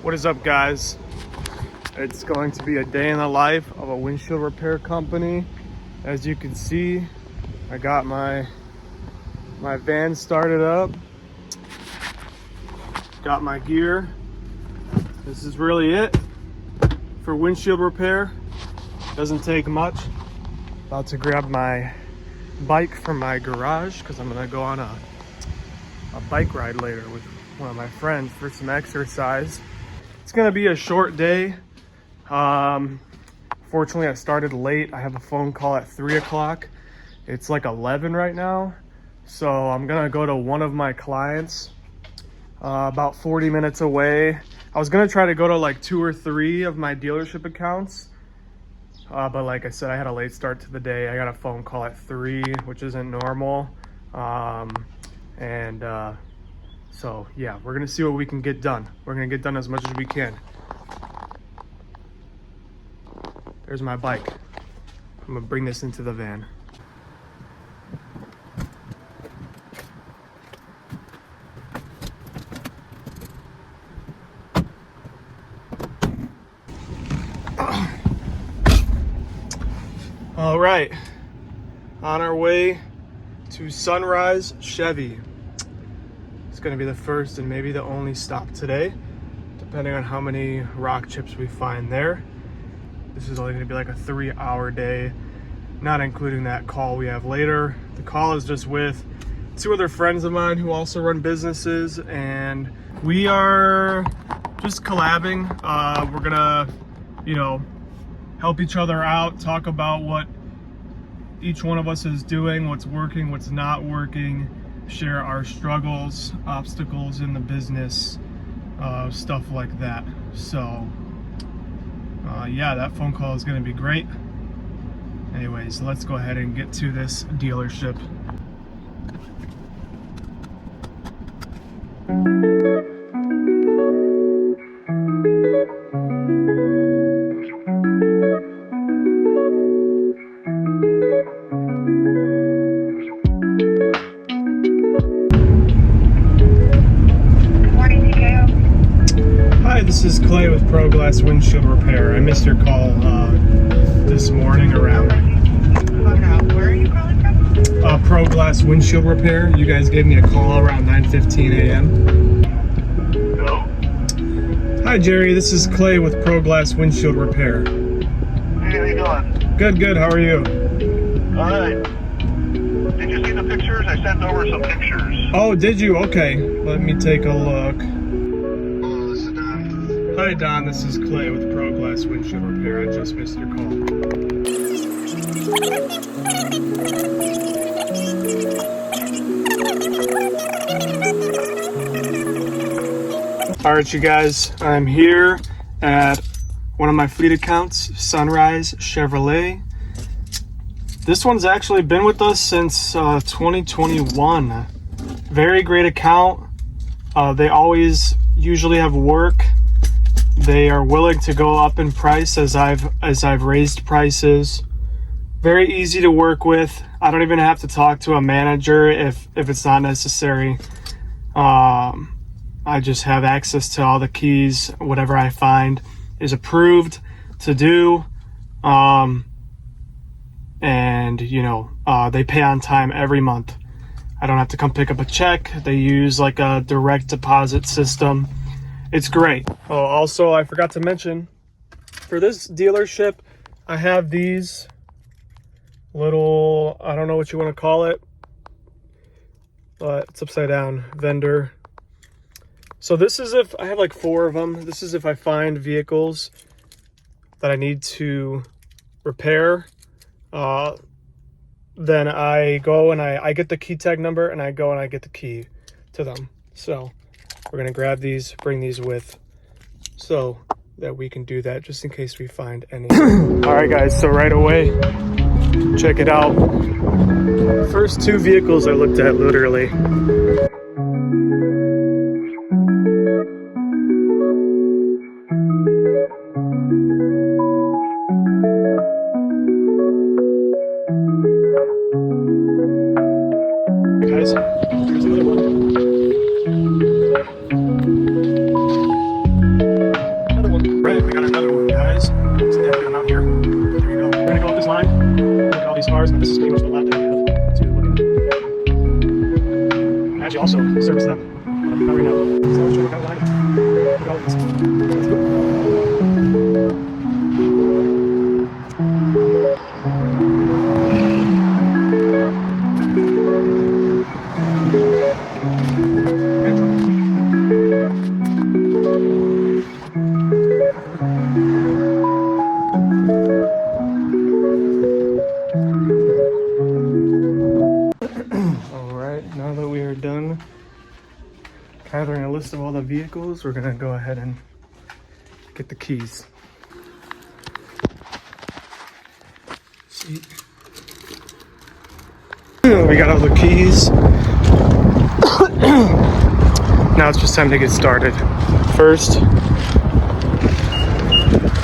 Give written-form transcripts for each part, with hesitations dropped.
What is up, guys? It's going to be a day in the life of a windshield repair company. As you can see, I got my van started up, got my gear. This is really it for windshield repair. Doesn't take much. About to grab my bike from my garage because I'm gonna go on a bike ride later with one of my friends for some exercise. It's gonna be a short day. Fortunately, I started late. I have a phone call at 3 o'clock. It's like 11 right now. So I'm gonna go to one of my clients about 40 minutes away. I was gonna try to go to like 2 or 3 of my dealership accounts. But like I said, I had a late start to the day. I got a phone call at 3, which isn't normal. So yeah, we're gonna see what we can get done. We're gonna get done as much as we can. There's my bike. I'm gonna bring this into the van. All right, on our way to Sunrise Chevy. It's gonna be the first and maybe the only stop today, depending on how many rock chips we find there. This is only gonna be like a 3-hour day, not including that call we have later. The call is just with 2 other friends of mine who also run businesses, and we are just collabing. We're gonna, help each other out, talk about what each one of us is doing, what's working, what's not working, share our struggles, obstacles in the business, stuff like that. So yeah, that phone call is going to be great. Anyways, let's go ahead and get to this dealership. This is Clay with Pro Glass Windshield Repair. I missed your call this morning around. Where are you calling from? Pro Glass Windshield Repair. You guys gave me a call around 9:15 a.m. Hello? Hi, Jerry. This is Clay with Pro Glass Windshield Repair. Hey, how you doing? Good. How are you? All right. Did you see the pictures? I sent over some pictures. Oh, did you? Okay. Let me take a look. Hi Don, this is Clay with Pro Glass Windshield Repair. I just missed your call. Alright you guys, I'm here at one of my fleet accounts, Sunrise Chevrolet. This one's actually been with us since 2021. Very great account. They always usually have work. They are willing to go up in price as I've raised prices. Very easy to work with. I don't even have to talk to a manager if it's not necessary. I just have access to all the keys. Whatever I find is approved to do. They pay on time every month. I don't have to come pick up a check. They use like a direct deposit system. It's great. Oh, also, I forgot to mention, for this dealership, I have these little, I don't know what you want to call it, but it's upside down, vendor. So this is if, I have like 4 of them. This is if I find vehicles that I need to repair. Then I go and I get the key tag number and I go and I get the key to them. So we're gonna grab these, bring these with, so that we can do that just in case we find any. All right guys, so right away, check it out. First 2 vehicles I looked at, literally. Guys, here's another one. This is pretty much the laptop I have to look at. I actually also service them. Not right now. So I'll show you how line. Let's go. Alright, now that we are done gathering a list of all the vehicles, we're gonna go ahead and get the keys. See? We got all the keys. Now it's just time to get started. First,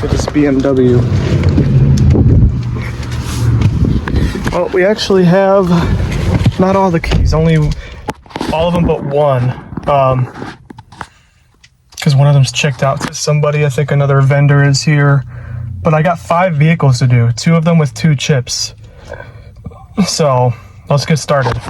get this BMW. Well, we actually have not all the keys, only all of them but one. Because one of them's checked out to somebody. I think another vendor is here. But I got 5 vehicles to do, 2 of them with 2 chips. So let's get started.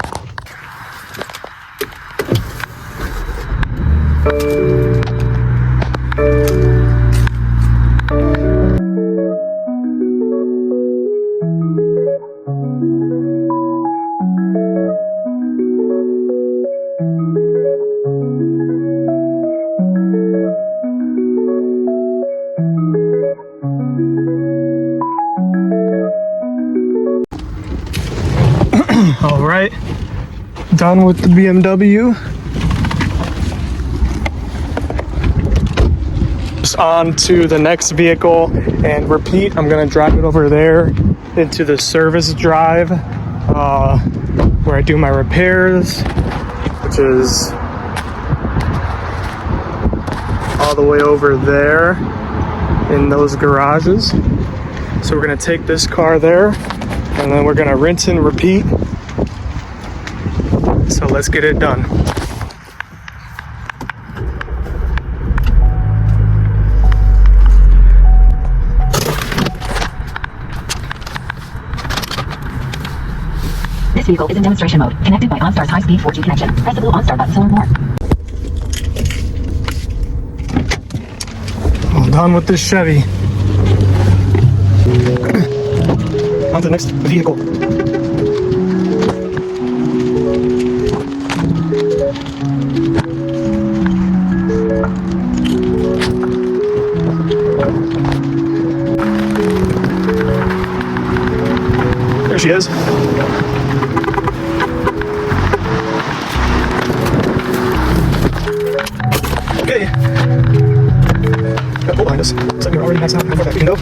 All right, done with the BMW. Just on to the next vehicle and repeat. I'm gonna drive it over there into the service drive where I do my repairs, which is all the way over there in those garages. So we're gonna take this car there and then we're gonna rinse and repeat. So let's get it done. This vehicle is in demonstration mode, connected by OnStar's high-speed 4G connection. Press the blue OnStar button to learn more. All done with this Chevy. On to the next vehicle. There she is. Okay. Got pull behind us. Looks like we're already maxed out how far that we can go. Oh.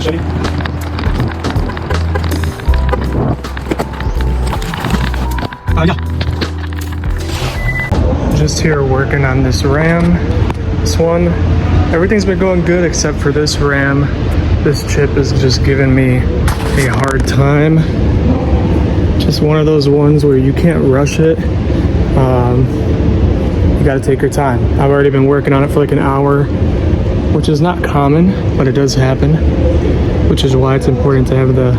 Chevy. Yeah. Just here working on this Ram. This one, everything's been going good except for this Ram. This chip is just giving me a hard time. Just one of those ones where you can't rush it. You gotta take your time. I've already been working on it for like an hour, which is not common, but it does happen, which is why it's important to have the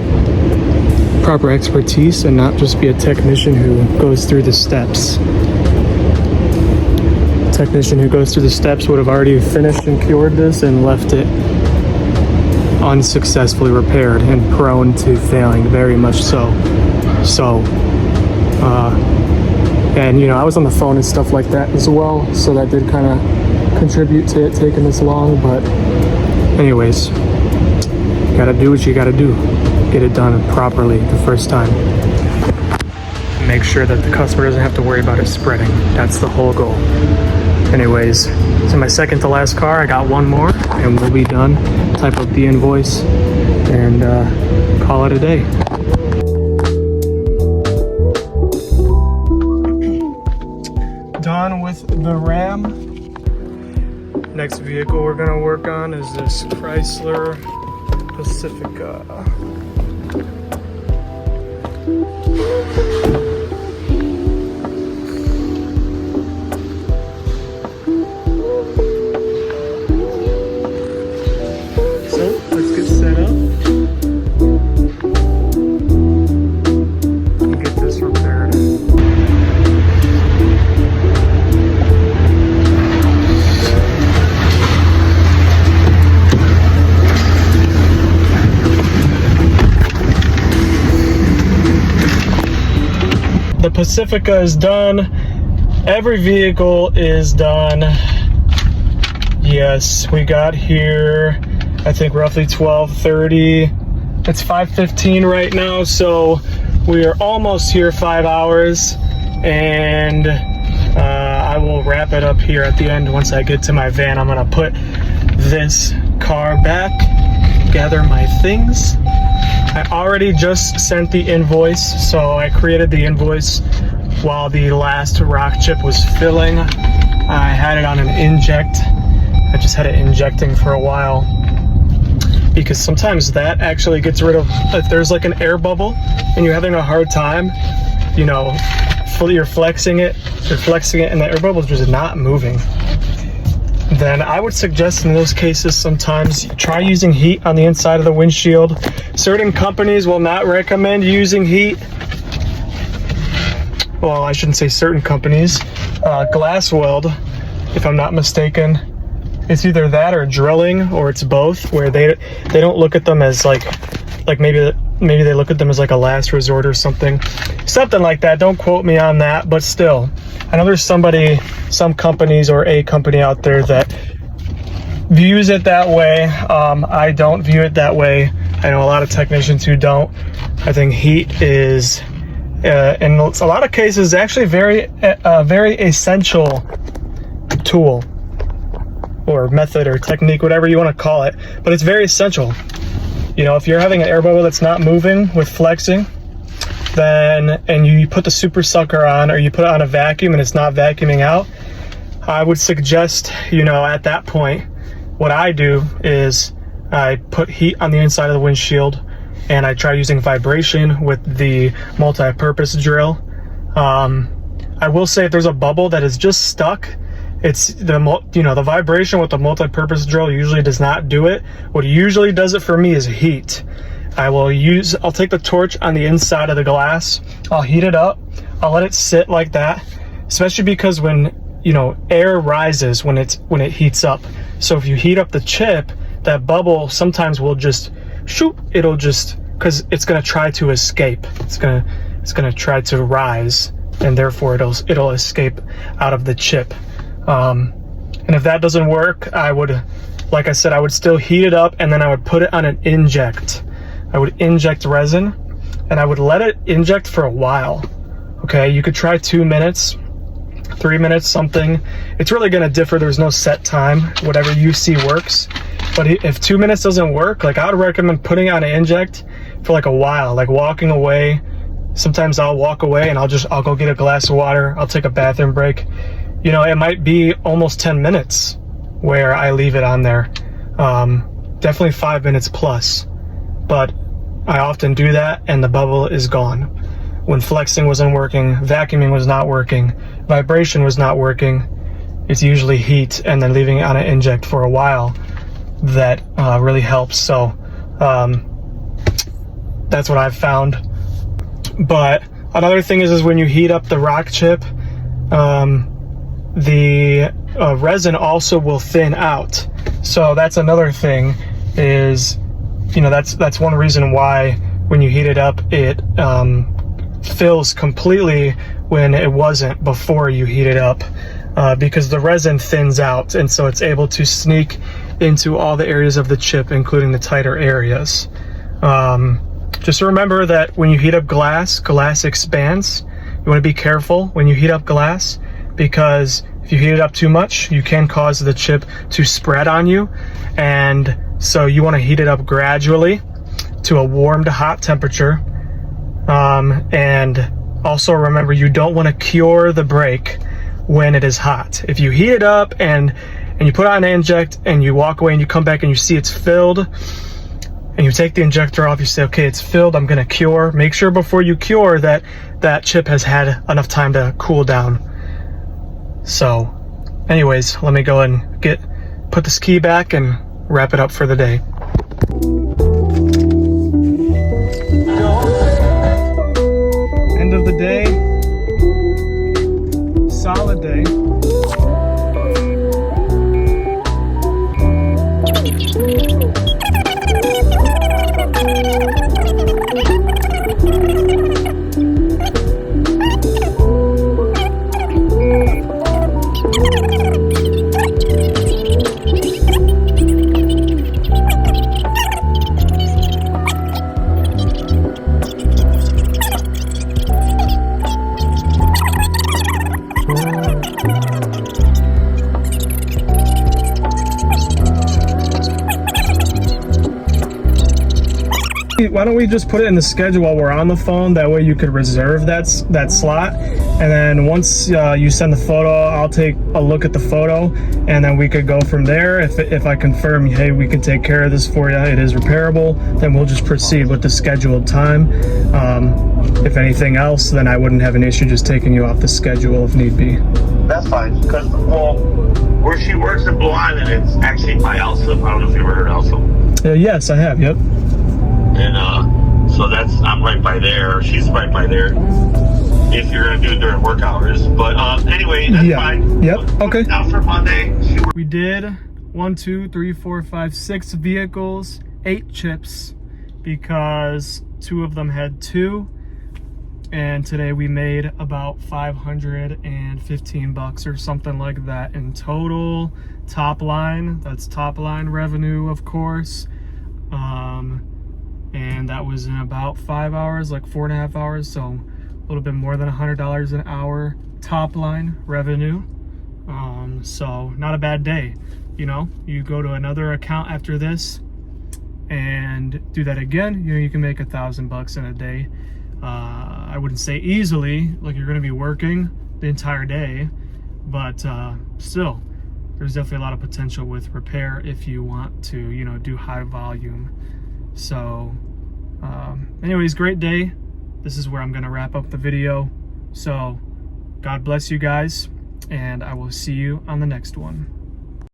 proper expertise and not just be a technician who goes through the steps. technician who goes through the steps would have already finished and cured this and left it unsuccessfully repaired and prone to failing, very much so. And you know, I was on the phone and stuff like that as well, so that did kind of contribute to it taking this long. But anyways, you gotta do what you gotta do, get it done properly the first time, make sure that the customer doesn't have to worry about it spreading. That's the whole goal. Anyways, so my second to last car, I got one more and we'll be done. Type up the invoice and call it a day. Done with the Ram. Next vehicle we're gonna work on is this Chrysler Pacifica. The Pacifica is done. Every vehicle is done. Yes, we got here, I think roughly 12:30. It's 5:15 right now, so we are almost here 5 hours, and I will wrap it up here at the end. Once I get to my van, I'm gonna put this car back, gather my things. I already just sent the invoice, so I created the invoice while the last rock chip was filling. I had it on an inject. I just had it injecting for a while, because sometimes that actually gets rid of, if there's like an air bubble and you're having a hard time, you know, you're flexing it and the air bubble is just not moving, then I would suggest in those cases sometimes try using heat on the inside of the windshield. Certain companies will not recommend using heat. Well, I shouldn't say certain companies. Glass weld, if I'm not mistaken, it's either that or drilling, or it's both, where they don't look at them as like maybe they look at them as like a last resort or something like that. Don't quote me on that, but still, I know there's some companies or a company out there that views it that way. I don't view it that way. I know a lot of technicians who don't. I think heat is, in a lot of cases, actually very essential tool or method or technique, whatever you want to call it, but it's very essential. You know, if you're having an air bubble that's not moving with flexing, then, and you put the super sucker on, or you put it on a vacuum and it's not vacuuming out, I would suggest, you know, at that point, what I do is I put heat on the inside of the windshield and I try using vibration with the multi-purpose drill. I will say if there's a bubble that is just stuck, it's the vibration with the multi-purpose drill usually does not do it. What usually does it for me is heat. I'll take the torch on the inside of the glass, I'll heat it up, I'll let it sit like that, especially because when, you know, air rises when it heats up. So if you heat up the chip, that bubble sometimes will just shoot, it'll just, because it's going to try to escape. It's going to try to rise, and therefore it'll escape out of the chip. And if that doesn't work, I would, like I said, I would still heat it up, and then I would put it on an inject. I would inject resin, and I would let it inject for a while. Okay, you could try 2 minutes, 3 minutes, something. It's really going to differ. There's no set time. Whatever you see works. But if 2 minutes doesn't work, like, I would recommend putting on an inject for like a while, like walking away. Sometimes I'll walk away and I'll go get a glass of water. I'll take a bathroom break. You know, it might be almost 10 minutes where I leave it on there. Definitely 5 minutes plus. But I often do that and the bubble is gone. When flexing wasn't working, vacuuming was not working, vibration was not working, it's usually heat and then leaving it on an inject for a while that really helps. So that's what I've found. But another thing is when you heat up the rock chip, the resin also will thin out. So that's another thing is, you know, that's one reason why when you heat it up, it fills completely when it wasn't before you heat it up, because the resin thins out, and so it's able to sneak into all the areas of the chip, including the tighter areas. Just remember that when you heat up glass, glass expands. You want to be careful when you heat up glass, because if you heat it up too much, you can cause the chip to spread on you. And so you want to heat it up gradually to a warm to hot temperature. And also remember, you don't want to cure the brake when it is hot. If you heat it up and you put on an inject and you walk away and you come back and you see it's filled, and you take the injector off, you say, okay, it's filled, I'm gonna cure. Make sure before you cure that that chip has had enough time to cool down. So anyways, let me go and put this key back and wrap it up for the day. End of the day, solid day. Why don't we just put it in the schedule while we're on the phone? That way you could reserve that slot. And then once you send the photo, I'll take a look at the photo, and then we could go from there. If I confirm, hey, we can take care of this for you, it is repairable, then we'll just proceed with the scheduled time. If anything else, then I wouldn't have an issue just taking you off the schedule if need be. That's fine, because, well, where she works in Blue Island, it's actually by Elsa. I don't know if you ever heard of Elsa. Yes, I have, yep. And so I'm right by there. She's right by there. If you're gonna do it during work hours, but anyway, that's fine. Yep. Okay. Now for Monday, we did 1, 2, 3, 4, 5, 6 vehicles, 8 chips, because 2 of them had 2. And today we made about $515 or something like that in total. Top line, that's top line revenue, of course. And that was in about 5 hours, like 4.5 hours. So a little bit more than $100 an hour top line revenue. So not a bad day. You know, you go to another account after this and do that again, you know, you can make $1,000 in a day. I wouldn't say easily, like you're going to be working the entire day, but still, there's definitely a lot of potential with repair if you want to, you know, do high volume. So anyways, great day. This is where I'm going to wrap up the video. So God bless you guys, and I will see you on the next one.